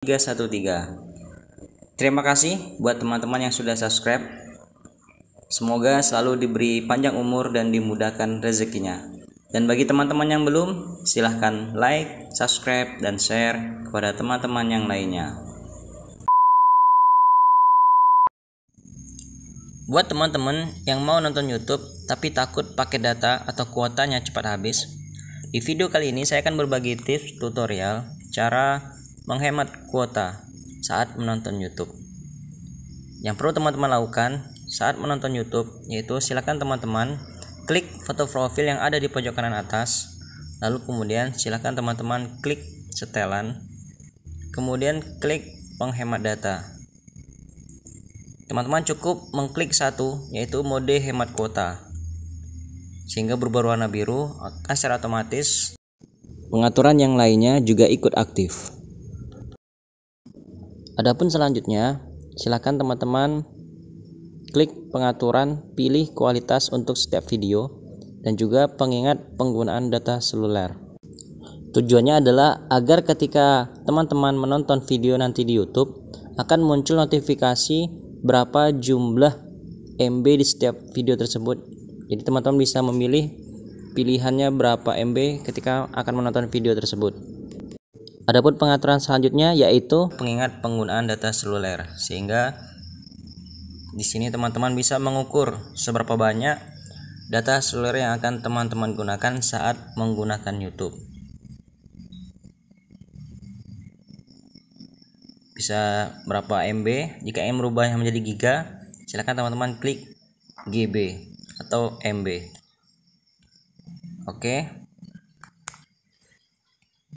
313. Terima kasih buat teman-teman yang sudah subscribe. Semoga selalu diberi panjang umur dan dimudahkan rezekinya. Dan bagi teman-teman yang belum, silahkan like, subscribe, dan share kepada teman-teman yang lainnya. Buat teman-teman yang mau nonton YouTube tapi takut pakai data atau kuotanya cepat habis, di video kali ini saya akan berbagi tips tutorial cara menghemat kuota saat menonton YouTube. Yang perlu teman-teman lakukan saat menonton YouTube yaitu silakan teman-teman klik foto profil yang ada di pojok kanan atas, lalu kemudian silakan teman-teman klik setelan, kemudian klik penghemat data. Teman-teman cukup mengklik satu, yaitu mode hemat kuota, sehingga berubah warna biru. Akan secara otomatis pengaturan yang lainnya juga ikut aktif. Adapun selanjutnya, silakan teman-teman klik pengaturan, pilih kualitas untuk setiap video, dan juga pengingat penggunaan data seluler. Tujuannya adalah agar ketika teman-teman menonton video nanti di YouTube, akan muncul notifikasi berapa jumlah MB di setiap video tersebut. Jadi teman-teman bisa memilih pilihannya berapa MB ketika akan menonton video tersebut. Adapun pengaturan selanjutnya yaitu pengingat penggunaan data seluler, sehingga di sini teman-teman bisa mengukur seberapa banyak data seluler yang akan teman-teman gunakan saat menggunakan YouTube. Bisa berapa MB. Jika M berubah menjadi giga, silakan teman-teman klik GB atau MB. Oke.